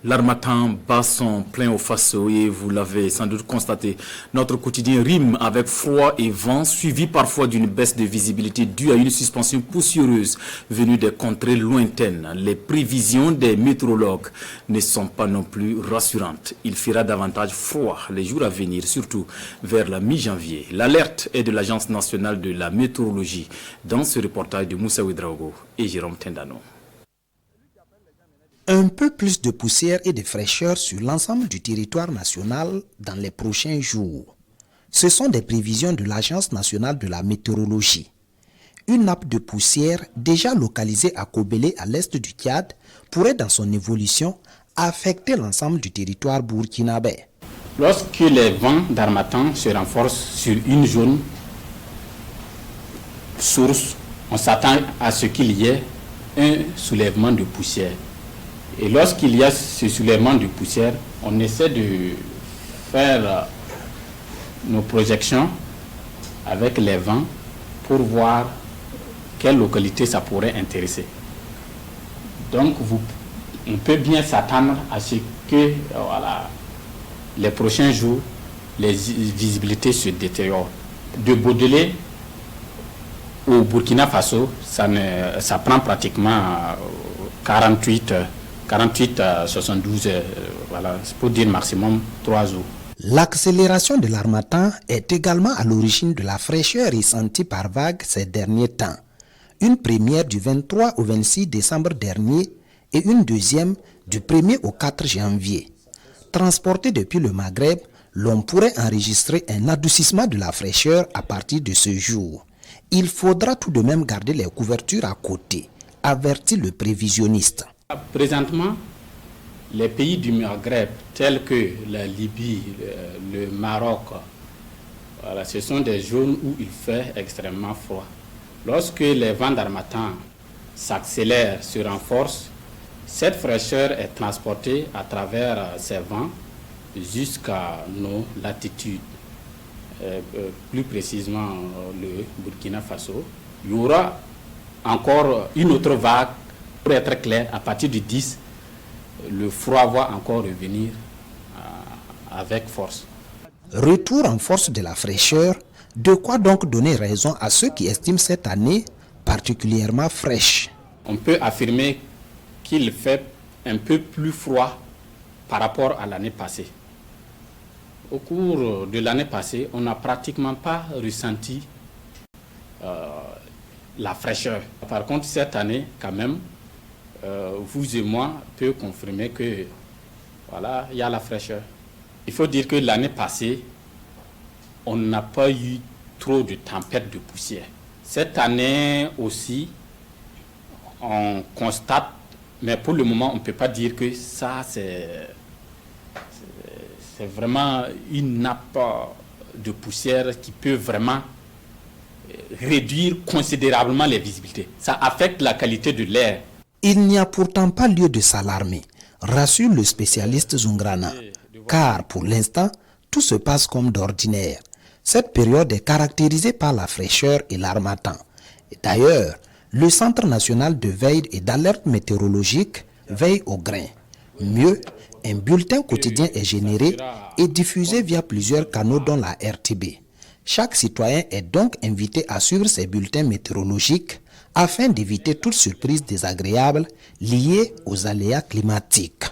L'harmattan bat son plein au Faso et vous l'avez sans doute constaté. Notre quotidien rime avec froid et vent, suivi parfois d'une baisse de visibilité due à une suspension poussiéreuse venue des contrées lointaines. Les prévisions des météorologues ne sont pas non plus rassurantes. Il fera davantage froid les jours à venir, surtout vers la mi-janvier. L'alerte est de l'Agence nationale de la météorologie dans ce reportage de Moussa Ouedraogo et Jérôme Tendano. Un peu plus de poussière et de fraîcheur sur l'ensemble du territoire national dans les prochains jours. Ce sont des prévisions de l'Agence nationale de la météorologie. Une nappe de poussière déjà localisée à Kobélé à l'est du Tchad pourrait dans son évolution affecter l'ensemble du territoire burkinabé. Lorsque les vents d'harmattan se renforcent sur une zone source, on s'attend à ce qu'il y ait un soulèvement de poussière. Et lorsqu'il y a ce soulèvement de poussière, on essaie de faire nos projections avec les vents pour voir quelle localité ça pourrait intéresser. Donc on peut bien s'attendre à ce que les prochains jours, les visibilités se détériorent. De Baudelaire au Burkina Faso, ça prend pratiquement 48 à 72 heures, c'est pour dire maximum 3 jours. L'accélération de l'harmattan est également à l'origine de la fraîcheur ressentie par vagues ces derniers temps. Une première du 23 au 26 décembre dernier et une deuxième du 1er au 4 janvier. Transportée depuis le Maghreb, l'on pourrait enregistrer un adoucissement de la fraîcheur à partir de ce jour. Il faudra tout de même garder les couvertures à côté, avertit le prévisionniste. Présentement, les pays du Maghreb, tels que la Libye, le Maroc, ce sont des zones où il fait extrêmement froid. Lorsque les vents d'harmattan s'accélèrent, se renforcent, cette fraîcheur est transportée à travers ces vents jusqu'à nos latitudes, plus précisément le Burkina Faso. Il y aura encore une autre vague. Pour être clair, à partir du 10, le froid va encore revenir avec force. Retour en force de la fraîcheur, de quoi donc donner raison à ceux qui estiment cette année particulièrement fraîche. On peut affirmer qu'il fait un peu plus froid par rapport à l'année passée. Au cours de l'année passée, on n'a pratiquement pas ressenti la fraîcheur. Par contre, cette année, quand même, vous et moi peut confirmer que il y a la fraîcheur. Il faut dire que l'année passée, on n'a pas eu trop de tempêtes de poussière. Cette année aussi, on constate, mais pour le moment, on ne peut pas dire que ça, c'est vraiment une nappe de poussière qui peut vraiment réduire considérablement les visibilités. Ça affecte la qualité de l'air. Il n'y a pourtant pas lieu de s'alarmer, rassure le spécialiste Zungrana, car pour l'instant, tout se passe comme d'ordinaire. Cette période est caractérisée par la fraîcheur et l'harmattan. D'ailleurs, le Centre national de veille et d'alerte météorologique veille au grain. Mieux, un bulletin quotidien est généré et diffusé via plusieurs canaux dont la RTB. Chaque citoyen est donc invité à suivre ces bulletins météorologiques afin d'éviter toute surprise désagréable liée aux aléas climatiques.